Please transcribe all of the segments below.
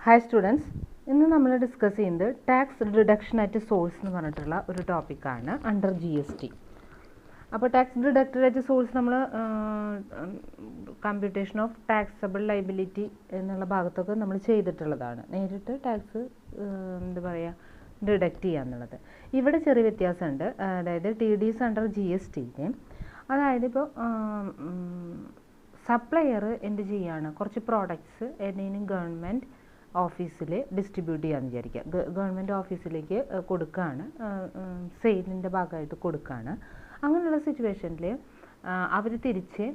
Hi students, ഇന്ന് നമ്മൾ discuss ചെയ്യുന്നത് ടാക്സ് ഡിഡക്ഷൻ അറ്റ് സോഴ്സ് എന്ന് പറഞ്ഞിട്ടുള്ള ഒരു ടോപ്പിക്കാണ് അണ്ടർ GST. അപ്പോൾ ടാക്സ് ഡിഡക്റ്റഡ് അറ്റ് സോഴ്സ് നമ്മൾ കമ്പ്യൂട്ടേഷൻ ഓഫ് ടാക്സബിൾ ലൈബിലിറ്റി എന്നുള്ള ഭാഗത്തൊക്കെ നമ്മൾ ചെയ്തിട്ടുള്ളതാണ്. നേരിട്ട് ടാക്സ് എന്താ പറയുക ഡിഡക്റ്റ് ചെയ്യുക എന്നുള്ളത്. ഇവിടെ ചെറിയ വ്യത്യാസമുണ്ട്. അതായത് TDS അണ്ടർ GSTയിൽ അതായത് ഇപ്പോൾ സപ്ലയർ എന്ത് ചെയ്യുകയാണ്, കുറച്ച് പ്രോഡക്ട്സ് ഏതെങ്കിലും ഗവൺമെൻറ് ഓഫീസിൽ ഡിസ്ട്രിബ്യൂട്ട് ചെയ്യാമെന്ന് വിചാരിക്കുക. ഗവൺമെൻറ് ഓഫീസിലേക്ക് കൊടുക്കുകയാണ്, സെയിലിൻ്റെ ഭാഗമായിട്ട് കൊടുക്കുകയാണ്. അങ്ങനെയുള്ള സിറ്റുവേഷനിൽ അവർ തിരിച്ച്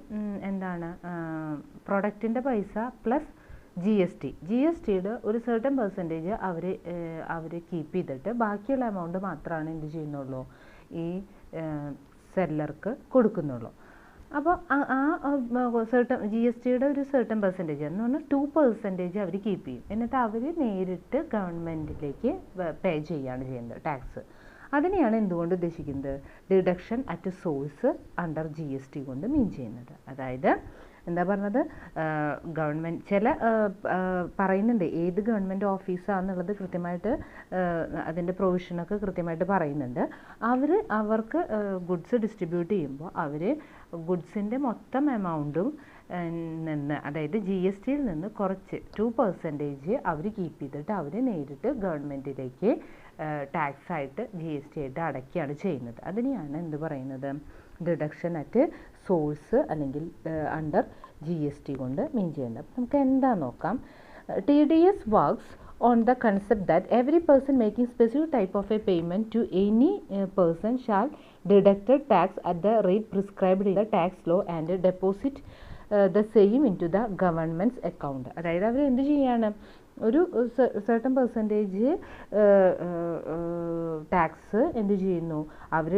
എന്താണ് പ്രൊഡക്റ്റിൻ്റെ പൈസ പ്ലസ് GSTയുടെ ഒരു സർട്ടൻ പെർസെൻറ്റേജ് അവർ കീപ്പ് ചെയ്തിട്ട് ബാക്കിയുള്ള എമൗണ്ട് മാത്രമാണ് എന്ത് ചെയ്യുന്നുള്ളൂ, ഈ സെല്ലർക്ക് കൊടുക്കുന്നുള്ളൂ. അപ്പോൾ GSTയുടെ ഒരു സർട്ടൻ പെർസെൻറ്റേജ് എന്ന് പറഞ്ഞാൽ 2% അവർ കീപ്പ് ചെയ്യും. എന്നിട്ട് അവർ നേരിട്ട് ഗവൺമെൻറ്റിലേക്ക് പേ ചെയ്യുകയാണ് ചെയ്യുന്നത് ടാക്സ്. അതിനെയാണ് എന്തുകൊണ്ട് ഉദ്ദേശിക്കുന്നത്, deduction at source under GST കൊണ്ട് മീൻ ചെയ്യുന്നത്. അതായത് എന്താ പറഞ്ഞത്, ഗവൺമെൻറ് ചില പറയുന്നുണ്ട് ഏത് ഗവൺമെൻറ് ഓഫീസാണെന്നുള്ളത് കൃത്യമായിട്ട് അതിൻ്റെ പ്രൊവിഷനൊക്കെ കൃത്യമായിട്ട് പറയുന്നുണ്ട്. അവർക്ക് ഗുഡ്സ് ഡിസ്ട്രിബ്യൂട്ട് ചെയ്യുമ്പോൾ അവർ ഗുഡ്സിൻ്റെ മൊത്തം എമൗണ്ടും നിന്ന്, അതായത് GSTയിൽ നിന്ന് കുറച്ച് 2% അവർ കീപ്പ് ചെയ്തിട്ട് അവർ നേരിട്ട് ഗവൺമെൻറ്റിലേക്ക് ടാക്സ് ആയിട്ട് GST ആയിട്ട് അടയ്ക്കുകയാണ് ചെയ്യുന്നത്. അതിനെയാണ് എന്ത് പറയുന്നത്, ഡിഡക്ഷൻ അറ്റ് സോഴ്സ് അല്ലെങ്കിൽ അണ്ടർ GST കൊണ്ട് മീൻ ചെയ്യുന്നത്. നമുക്ക് എന്താ നോക്കാം. TDS works on the concept that every person making specific type of a payment to any person shall deduct tax at the rate prescribed in the tax law and deposit the same into the government's account. അതായത് അവർ എന്ത് ചെയ്യാണ്, ഒരു certain percentage tax എന്ത് ചെയ്യുന്നു, അവർ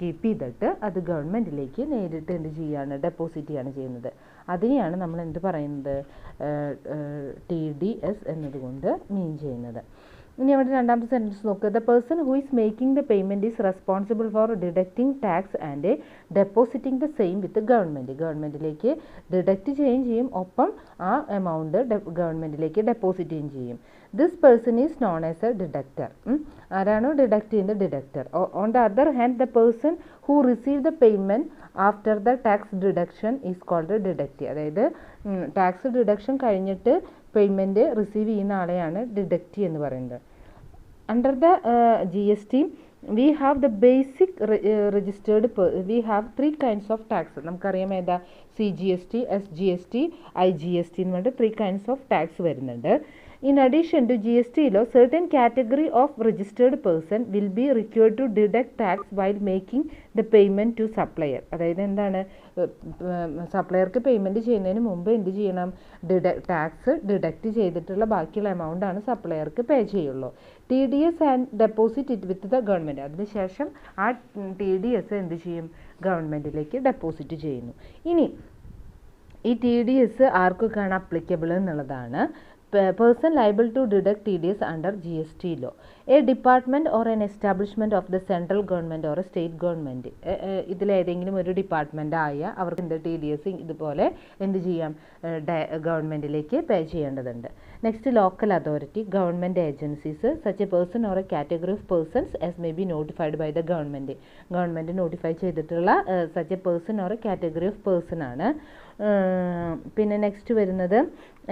keep ചെയ്തിട്ട് അത് ഗവൺമെൻറ്റിലേക്ക് നേരിട്ട് എന്ത് ചെയ്യാണ്, ഡെപ്പോസിറ്റ് ചെയ്യാണ് ചെയ്യുന്നത്. അതിനെയാണ് നമ്മൾ എന്ത് പറയുന്നത്, TDS എന്നതുകൊണ്ട് മീൻ ചെയ്യുന്നത്. ഇനി അവിടെ രണ്ടാമത്തെ സെൻറ്റൻസ് നോക്കുക. The person who is making the payment is responsible for deducting tax and depositing the same with ഗവൺമെൻറ്റിലേക്ക് ഡിഡക്റ്റ് ചെയ്യുകയും ചെയ്യും, ഒപ്പം ആ എമൗണ്ട് ഗവൺമെൻറ്റിലേക്ക് ഡെപ്പോസിറ്റ് ചെയ്യുകയും ചെയ്യും. This person is known as a deductor. ആരാണോ ഡിഡക്റ്റ് ചെയ്യുന്നത്, deductor. On the other hand the person who receive the payment after the tax deduction is called deduct. അതായത് ടാക്സ് ഡിഡക്ഷൻ കഴിഞ്ഞിട്ട് പേയ്മെൻറ്റ് റിസീവ് ചെയ്യുന്ന ആളെയാണ് deduct എന്ന് പറയുന്നത്. Under the GST we have the basic registered we have 3 kinds of tax. നമുക്കറിയാം ഏതാ, CGST, SGST, IGST എന്ന് പറഞ്ഞിട്ട് 3 kinds of tax വരുന്നുണ്ട്. In addition to GST law, certain category of registered person will be required to deduct tax while making the payment to supplier. അതായത് എന്താണ്, സപ്ലയർക്ക് payment ചെയ്യുന്നതിന് മുമ്പ് എന്ത് ചെയ്യണം, ടാക്സ് ഡിഡക്റ്റ് ചെയ്തിട്ടുള്ള ബാക്കിയുള്ള എമൗണ്ടാണ് സപ്ലയർക്ക് പേ ചെയ്യുള്ളൂ. TDS and deposit it with the government. അതിനുശേഷം ആ TDS എന്ത് ചെയ്യും, ഗവൺമെൻറ്റിലേക്ക് ഡെപ്പോസിറ്റ് ചെയ്യുന്നു. ഇനി ഈ TDS ആർക്കൊക്കെയാണ് അപ്ലിക്കബിൾ എന്നുള്ളതാണ്. Person liable to deduct TDS under GST law, a department or an establishment of the central government or a state government. ഇതിലേതെങ്കിലും ഒരു ഡിപ്പാർട്ട്മെൻ്റ് ആയ അവർക്ക് എന്ത് TDS ഇതുപോലെ എന്ത് ചെയ്യാം, ഗവൺമെൻറ്റിലേക്ക് പേ ചെയ്യേണ്ടതുണ്ട്. Next local authority, government agencies, such a person or a category of persons as may be notified by the government notify ചെയ്തിട്ടുള്ള such a person or a category of person ആണ്. പിന്നെ next വരുന്നത്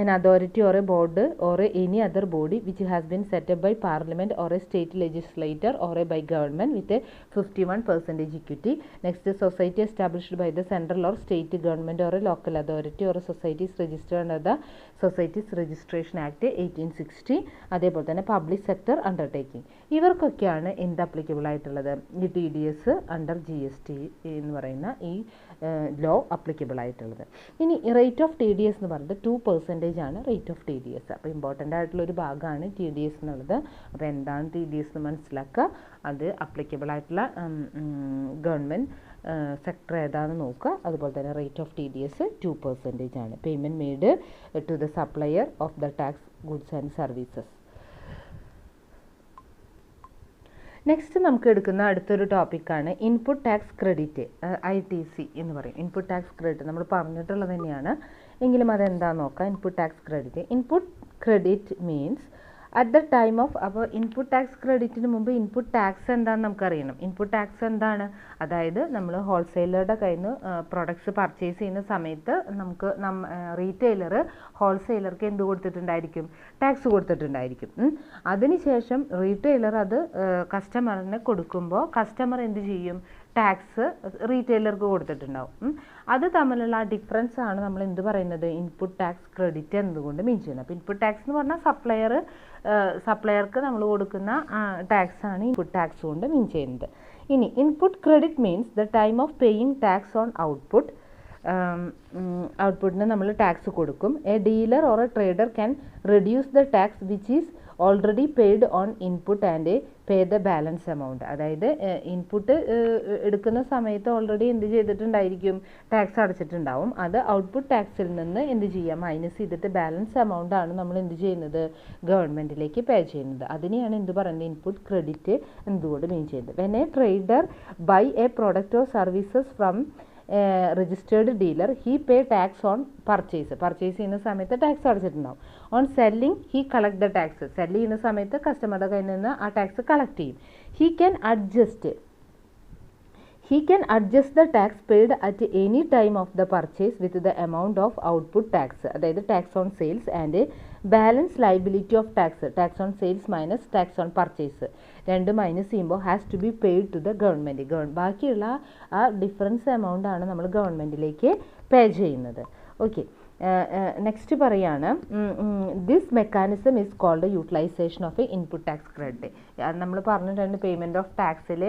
an authority or a board or any other body which has been set up by parliament or a state legislature or by government with a 51% equity. Next, society established by the central or state government or a local authority or a society is registered under the Societies Registration Act 1860. അതേപോലെ തന്നെ public sector undertaking. ഇവർക്കൊക്കെയാണ് എന്ത് applicable ആയിട്ടുള്ളത്, ഈ TDS under GST എന്ന് പറയുന്ന ഈ law applicable ആയിട്ടുള്ളത്. ഇനി റേറ്റ് ഓഫ് TDS എന്ന് പറയുന്നത് 2% ആണ് റേറ്റ് ഓഫ് TDS. അപ്പോൾ ഇമ്പോർട്ടൻ്റ് ആയിട്ടുള്ളൊരു ഭാഗമാണ് TDS എന്നുള്ളത്. അപ്പോൾ എന്താണ് TDS എന്ന് മനസ്സിലാക്കുക, അത് അപ്ലിക്കബിൾ ആയിട്ടുള്ള ഗവൺമെൻറ് സെക്ടർ ഏതാണെന്ന് നോക്കുക. അതുപോലെ തന്നെ റേറ്റ് ഓഫ് TDS 2% ആണ്. Payment made to the supplier of the tax goods and services. Next നമുക്ക് എടുക്കുന്ന അടുത്തൊരു ടോപ്പിക്കാണ് ഇൻപുട്ട് ടാക്സ് ക്രെഡിറ്റ്, ITC എന്ന് പറയും. ഇൻപുട്ട് ടാക്സ് ക്രെഡിറ്റ് നമ്മൾ പറഞ്ഞിട്ടുള്ളത് തന്നെയാണ്, എങ്കിലും അതെന്താണെന്ന് നോക്കാം. Input tax credit credit means at the time of, അപ്പോൾ ഇൻപുട്ട് ടാക്സ് ക്രെഡിറ്റിന് മുമ്പ് ഇൻപുട്ട് ടാക്സ് എന്താണെന്ന് നമുക്കറിയണം. ഇൻപുട്ട് ടാക്സ് എന്താണ്? അതായത് നമ്മൾ ഹോൾസെയിലറുടെ കയ്യിൽ നിന്ന് പ്രൊഡക്ട്സ് പർച്ചേസ് ചെയ്യുന്ന സമയത്ത് നമുക്ക് റീറ്റെയിലർ ഹോൾസെയിലർക്ക് എന്ത് കൊടുത്തിട്ടുണ്ടായിരിക്കും? ടാക്സ് കൊടുത്തിട്ടുണ്ടായിരിക്കും. അതിനുശേഷം റീറ്റെയിലർ അത് കസ്റ്റമറിന് കൊടുക്കുമ്പോൾ കസ്റ്റമർ എന്ത് ചെയ്യും? ടാക്സ് റീറ്റെയിലർക്ക് കൊടുത്തിട്ടുണ്ടാവും. അത് തമ്മിലുള്ള ആ ഡിഫറൻസ് ആണ് നമ്മൾ എന്ത് പറയുന്നത്? ഇൻപുട്ട് ടാക്സ് ക്രെഡിറ്റ് എന്നതുകൊണ്ട് മീൻ ചെയ്യുന്നത്. അപ്പോൾ ഇൻപുട്ട് ടാക്സ് എന്ന് പറഞ്ഞാൽ സപ്ലയർക്ക് നമ്മൾ കൊടുക്കുന്ന ടാക്സ് ആണ് ഇൻപുട്ട് ടാക്സ് കൊണ്ട് മീൻ ചെയ്യുന്നത്. ഇനി input credit means the time of paying tax on output. ഔട്ട്പുട്ടിന് നമ്മൾ ടാക്സ് കൊടുക്കും. A dealer or a trader can reduce the tax which is already paid on input and pay the balance amount. അതായത് input എടുക്കുന്ന സമയത്ത് already എന്ത് ചെയ്തിട്ടുണ്ടായിരിക്കും? Tax അടച്ചിട്ടുണ്ടാവും. അത് output ടാക്സിൽ നിന്ന് എന്ത് ചെയ്യാം? മൈനസ് ചെയ്തിട്ട് ബാലൻസ് എമൗണ്ട് ആണ് നമ്മൾ എന്ത് ചെയ്യുന്നത്? ഗവൺമെൻറ്റിലേക്ക് പേ ചെയ്യുന്നത്. അതിനെയാണ് എന്ത് പറയുന്നത്? ഇൻപുട്ട് ക്രെഡിറ്റ് എന്തുകൊണ്ട് മീൻ ചെയ്യുന്നത്. When a trader buy a product or services from registered dealer he pay tax on purchase ചെയ്യുന്ന സമയത്ത് ടാക്സ് അടച്ചിട്ടുണ്ടാവും. On selling he collect the tax. Sell ചെയ്യുന്ന സമയത്ത് കസ്റ്റമറുടെ കയ്യിൽ നിന്ന് ആ ടാക്സ് കളക്ട് ചെയ്യും. He can adjust the tax paid at any time of the purchase with the amount of output tax. അതായത് tax on sales and balance liability of tax on sales minus tax on purchase. രണ്ട് minus ചെയ്യുമ്പോൾ has to be paid to the government. ബാക്കിയുള്ള ആ difference amount ആണ് നമ്മൾ ഗവൺമെൻറ്റിലേക്ക് pay ചെയ്യുന്നത്. Okay, next പറയാണ് this mechanism is called utilisation of a input tax credit. അത് നമ്മൾ പറഞ്ഞിട്ടുണ്ട് പേയ്മെൻറ്റ് ഓഫ് ടാക്സിൽ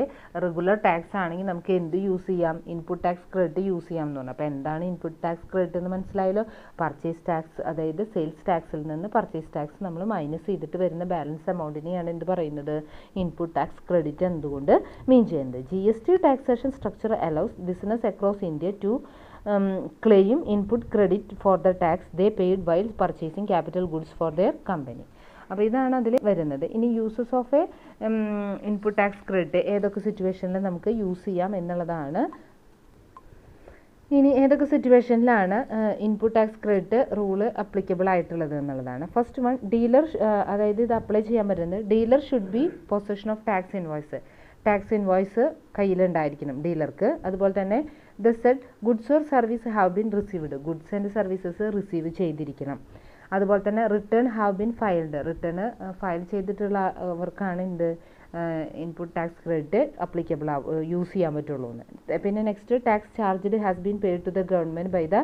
റെഗുലർ ടാക്സ് ആണെങ്കിൽ നമുക്ക് എന്ത് യൂസ് ചെയ്യാം? ഇൻപുട്ട് ടാക്സ് ക്രെഡിറ്റ് യൂസ് ചെയ്യാം എന്ന് പറഞ്ഞു. അപ്പോൾ എന്താണ് ഇൻപുട്ട് ടാക്സ് ക്രെഡിറ്റ് എന്ന് മനസ്സിലായല്ലോ. പർച്ചേസ് ടാക്സ്, അതായത് സെയിൽസ് ടാക്സിൽ നിന്ന് പർച്ചേസ് ടാക്സ് നമ്മൾ മൈനസ് ചെയ്തിട്ട് വരുന്ന ബാലൻസ് എമൗണ്ടിനെയാണ് എന്ത് പറയുന്നത്? ഇൻപുട്ട് ടാക്സ് ക്രെഡിറ്റ് എന്തുകൊണ്ട് മീൻ ചെയ്യുന്നത്. GST taxation structure allows business across India to claim input credit for the tax they paid while purchasing capital goods for their company. അപ്പോൾ ഇതാണ് അതിൽ വരുന്നത്. ഇനി uses of a input tax credit ഏതൊക്കെ സിറ്റുവേഷനിൽ നമുക്ക് യൂസ് ചെയ്യാം എന്നുള്ളതാണ്. ഇനി ഏതൊക്കെ സിറ്റുവേഷനിലാണ് input tax credit rule applicable ആയിട്ടുള്ളത് എന്നുള്ളതാണ്. ഫസ്റ്റ് വൺ, ഡീലർ, അതായത് ഇത് അപ്ലൈ ചെയ്യാൻ പറ്റുന്നത് dealer should be possession of tax invoice കയ്യിലുണ്ടായിരിക്കണം ഡീലർക്ക്. അതുപോലെ തന്നെ the said goods or service have been received, goods and services receive ചെയ്തിരിക്കണം. അതുപോലെ തന്നെ return have been filed, return file ചെയ്തിട്ടുള്ളവർക്കാണ് എന്ത് input tax credit applicable use ചെയ്യാൻ പറ്റുള്ളൂ എന്ന്. പിന്നെ next, tax charged has been paid to the government by the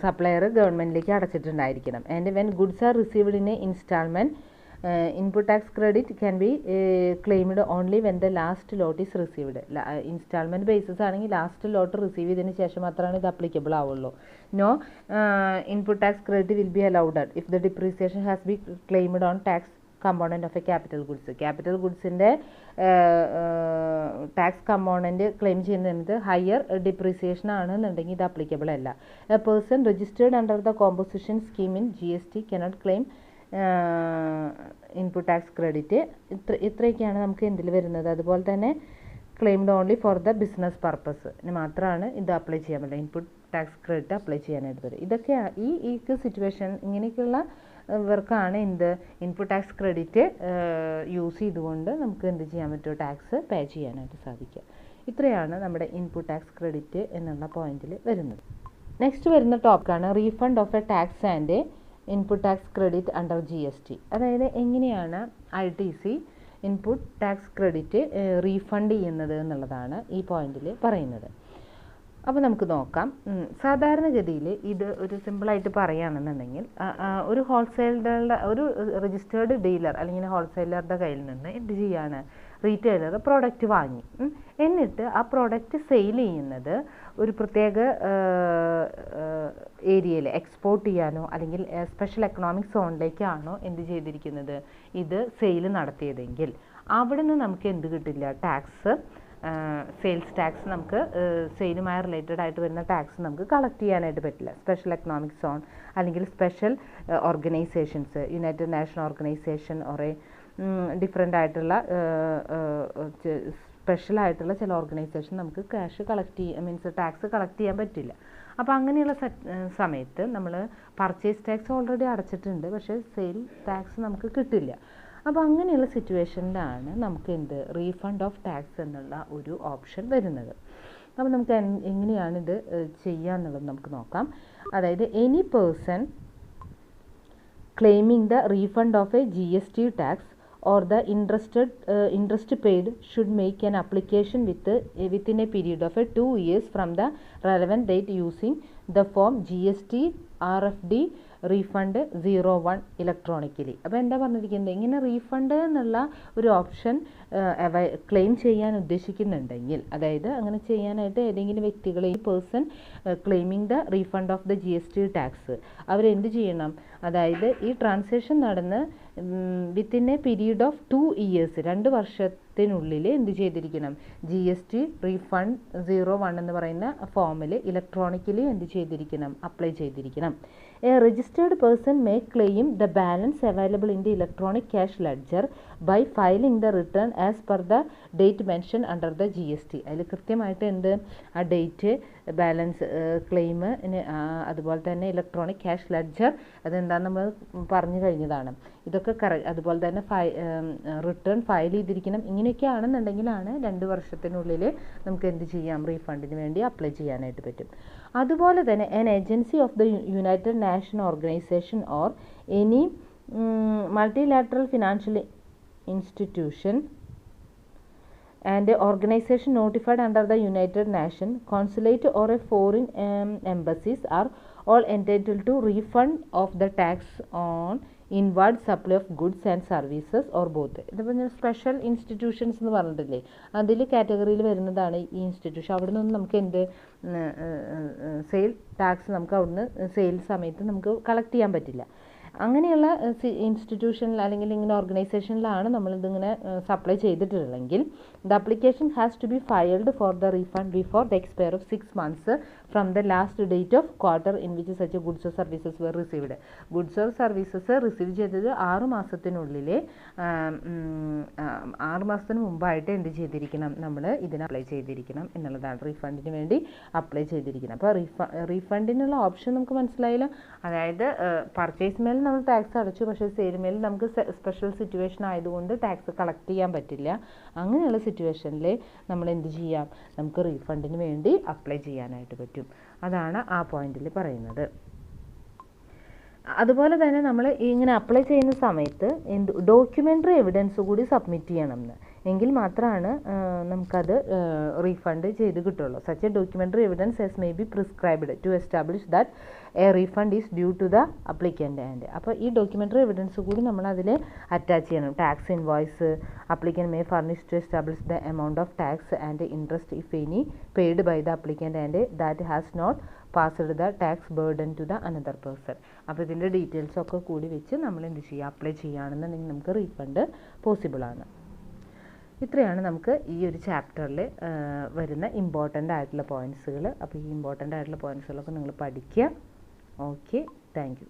supplier ഗവൺമെൻറ്റിലേക്ക് അടച്ചിട്ടുണ്ടായിരിക്കണം. And when goods are received in a instalment input tax credit can be claimed only when the last lot is received. Instalment basis ആണെങ്കിൽ last lot receive ചെയ്തതിന് ശേഷം മാത്രമാണ് ഇത് applicable ആവുള്ളൂ. No input tax credit will be allowed if the depreciation has be claimed on tax component of a capital goods. Capital ഗുഡ്സിൻ്റെ tax component claim ചെയ്യുന്നത് higher depreciation ആണെന്നുണ്ടെങ്കിൽ ഇത് അപ്ലിക്കബിൾ അല്ല. A person registered under the composition scheme in GST cannot claim input tax credit. ഇത്രയൊക്കെയാണ് നമുക്ക് എന്തിൽ വരുന്നത്. അതുപോലെ തന്നെ claimed only for the business purpose മാത്രമാണ് ഇത് അപ്ലൈ ചെയ്യാൻ പറ്റില്ല, ഇൻപുട്ട് ടാക്സ് ക്രെഡിറ്റ് അപ്ലൈ ചെയ്യാനായിട്ട് വരും. ഇതൊക്കെ ഈ സിറ്റുവേഷൻ ഇങ്ങനെയൊക്കെയുള്ള ഇവർക്കാണ് എന്ത് ഇൻപുട്ട് ടാക്സ് ക്രെഡിറ്റ് യൂസ് ചെയ്തുകൊണ്ട് നമുക്ക് എന്ത് ചെയ്യാൻ പറ്റുമോ? ടാക്സ് പേ ചെയ്യാനായിട്ട് സാധിക്കുക. ഇത്രയാണ് നമ്മുടെ ഇൻപുട്ട് ടാക്സ് ക്രെഡിറ്റ് എന്നുള്ള പോയിന്റിൽ വരുന്നത്. നെക്സ്റ്റ് വരുന്ന ടോപ്പിക്കാണ് refund of A tax and input tax credit under GST. അതായത് എങ്ങനെയാണ് ITC input tax credit refund ചെയ്യുന്നത് എന്നുള്ളതാണ് ഈ പോയിന്റിൽ പറയുന്നത്. അപ്പോൾ നമുക്ക് നോക്കാം. സാധാരണഗതിയിൽ ഇത് ഒരു സിമ്പിളായിട്ട് പറയുകയാണെന്നുണ്ടെങ്കിൽ ഒരു ഒരു രജിസ്റ്റേർഡ് ഡീലർ അല്ലെങ്കിൽ ഹോൾസെയിലറുടെ കയ്യിൽ നിന്ന് എന്ത് ചെയ്യാണ്? റീറ്റെയിലർ പ്രോഡക്റ്റ് വാങ്ങി, എന്നിട്ട് ആ പ്രോഡക്റ്റ് സെയിൽ ചെയ്യുന്നത് ഒരു പ്രത്യേക ഏരിയയിൽ എക്സ്പോർട്ട് ചെയ്യാനോ അല്ലെങ്കിൽ സ്പെഷ്യൽ എക്കണോമിക് സോണിലേക്കാണോ എന്ത് ചെയ്തിരിക്കുന്നത്? ഇത് സെയിൽ നടത്തിയതെങ്കിൽ അവിടെ നിന്ന് നമുക്ക് എന്ത് കിട്ടില്ല? ടാക്സ്, സെയിൽസ് ടാക്സ് നമുക്ക് സെയിലുമായി റിലേറ്റഡ് ആയിട്ട് വരുന്ന ടാക്സ് നമുക്ക് കളക്ട് ചെയ്യാനായിട്ട് പറ്റില്ല. സ്പെഷ്യൽ എക്കണോമിക് സോൺ അല്ലെങ്കിൽ special organisations, United nation organisation ഒരേ ഡിഫറെൻ്റ് ആയിട്ടുള്ള സ്പെഷ്യൽ ആയിട്ടുള്ള ചില ഓർഗനൈസേഷൻ നമുക്ക് cash collect means tax collect ചെയ്യാൻ പറ്റില്ല. അപ്പോൾ അങ്ങനെയുള്ള സമയത്ത് നമ്മൾ പർച്ചേസ് ടാക്സ് ഓൾറെഡി അടച്ചിട്ടുണ്ട്, പക്ഷേ സെയിൽ ടാക്സ് നമുക്ക് കിട്ടില്ല. അപ്പോൾ അങ്ങനെയുള്ള സിറ്റുവേഷനിലാണ് നമുക്ക് റീഫണ്ട് ഓഫ് ടാക്സ് എന്നുള്ള ഒരു ഓപ്ഷൻ വരുന്നത്. അപ്പോൾ നമുക്ക് എങ്ങനെയാണിത് ചെയ്യാന്നുള്ളത് നമുക്ക് നോക്കാം. അതായത് any person claiming the refund of A GST tax or the interest paid should make an application within a period of 2 years from the relevant date using the form GST RFD refund 01 electronically. അപ്പോൾ എന്താ പറഞ്ഞിരിക്കുന്നത്, ഇങ്ങനെ refund എന്നുള്ള ഒരു option claim ചെയ്യാൻ ഉദ്ദേശിക്കുന്നുണ്ടെങ്കിൽ, അതായത് അങ്ങനെ ചെയ്യാനായിട്ട് ഏതെങ്കിലും വ്യക്തികളെ ഈ person claiming the refund of the GST tax അവരെന്ത് ചെയ്യണം, അതായത് ഈ ട്രാൻസാക്ഷൻ നടന്ന് within A period of 2 years 2 വർഷത്തിനുള്ളിൽ എന്ത് ചെയ്തിരിക്കണം, GST റീഫണ്ട് 01 എന്ന് പറയുന്ന ഫോമിൽ ഇലക്ട്രോണിക്കലി എന്ത് ചെയ്തിരിക്കണം, അപ്ലൈ ചെയ്തിരിക്കണം. A registered person may claim the balance available in the electronic cash ledger by filing the return as per the date mentioned under the GST. അതിൽ കൃത്യമായിട്ട് ആ ഡേറ്റ്, ബാലൻസ് ക്ലെയിം, അതുപോലെ തന്നെ ഇലക്ട്രോണിക് ക്യാഷ് ലെഡ്ജർ അതെന്താണെന്ന് നമ്മൾ പറഞ്ഞു കഴിഞ്ഞതാണ്. ഇതൊക്കെ അതുപോലെ തന്നെ റിട്ടേൺ ഫയൽ ചെയ്തിരിക്കണം. ഇങ്ങനെയൊക്കെ ആണെന്നുണ്ടെങ്കിലാണ് 2 വർഷത്തിനുള്ളിൽ നമുക്ക് എന്ത് ചെയ്യാം, റീഫണ്ടിന് വേണ്ടി അപ്ലൈ ചെയ്യാനായിട്ട് പറ്റും. അതുപോലെ തന്നെ an agency of the United Nations organization or any multilateral financial institution and organization notified under the United Nations, consulate or a foreign embassies are all entitled to refund of the tax on inward supply of goods and services or both. ഇതിപ്പോൾ ഞാൻ special institutions എന്ന് പറഞ്ഞിട്ടില്ലേ, അതിൽ കാറ്റഗറിയിൽ വരുന്നതാണ് ഈ institution. അവിടെ നിന്ന് നമുക്ക് സെയിൽ ടാക്സ് നമുക്ക് അവിടുന്ന് സെയിൽ സമയത്ത് നമുക്ക് കളക്ട് ചെയ്യാൻ പറ്റില്ല. അങ്ങനെയുള്ള ഇൻസ്റ്റിറ്റ്യൂഷനിൽ അല്ലെങ്കിൽ ഇങ്ങനെ ഓർഗനൈസേഷനിലാണ് നമ്മളിതിങ്ങനെ സപ്ലൈ ചെയ്തിട്ടുള്ളതെങ്കിൽ the application has to be filed for the refund before the expire of 6 months from the last date of quarter in which such goods or services were received. Goods or services receive ചെയ്തത് 6 മാസത്തിനുള്ളിൽ 6 മാസത്തിന് മുമ്പായിട്ട് എന്ത് ചെയ്തിരിക്കണം, നമ്മൾ ഇതിന് apply ചെയ്തിരിക്കണം എന്നുള്ളതാണ്. റീഫണ്ടിന് വേണ്ടി അപ്ലൈ ചെയ്തിരിക്കണം. അപ്പോൾ റീഫണ്ടിനുള്ള ഓപ്ഷൻ നമുക്ക് മനസ്സിലായല്ലോ. അതായത് പർച്ചേസ് മേൽ നമ്മൾ ടാക്സ് അടച്ചു, പക്ഷേ സെയിൽ മേൽ നമുക്ക് സ്പെഷ്യൽ സിറ്റുവേഷൻ ആയതുകൊണ്ട് ടാക്സ് കളക്ട് ചെയ്യാൻ പറ്റില്ല. അങ്ങനെയുള്ള സിറ്റുവേഷനിൽ നമ്മൾ എന്ത് ചെയ്യാം, നമുക്ക് റീഫണ്ടിന് വേണ്ടി അപ്ലൈ ചെയ്യാനായിട്ട് പറ്റും. അതാണ് ആ പോയിന്റിൽ പറയുന്നത്. അതുപോലെ തന്നെ നമ്മൾ ഇങ്ങനെ അപ്ലൈ ചെയ്യുന്ന സമയത്ത് ഡോക്യുമെൻ്ററി എവിഡൻസ് കൂടി സബ്മിറ്റ് ചെയ്യണം എന്ന്, എങ്കിൽ മാത്രമാണ് നമുക്കത് റീഫണ്ട് ചെയ്ത് കിട്ടുള്ളൂ. Such a documentary evidence as may be prescribed to establish that a refund is due to the applicant and. അപ്പോൾ ഈ ഡോക്യുമെൻ്ററി എവിഡൻസ് കൂടി നമ്മൾ അതിൽ അറ്റാച്ച് ചെയ്യണം. Tax invoice, applicant may furnish to establish the amount of tax and interest if any paid by the applicant and that has not passed the tax burden to the another person. അപ്പോൾ ഇതിൻ്റെ ഡീറ്റെയിൽസൊക്കെ കൂടി വെച്ച് നമ്മൾ എന്ത് ചെയ്യുക, apply ചെയ്യുകയാണെന്നുണ്ടെങ്കിൽ നമുക്ക് റീഫണ്ട് പോസിബിളാണ്. ഇത്രയാണ് നമുക്ക് ഈ ഒരു ചാപ്റ്ററിൽ വരുന്ന ഇമ്പോർട്ടൻ്റ് ആയിട്ടുള്ള പോയിൻറ്റ്സുകൾ. അപ്പോൾ ഈ ഇമ്പോർട്ടൻ്റ് ആയിട്ടുള്ള പോയിൻറ്റ്സുകളൊക്കെ നിങ്ങൾ പഠിക്കുക. Okay, thank you.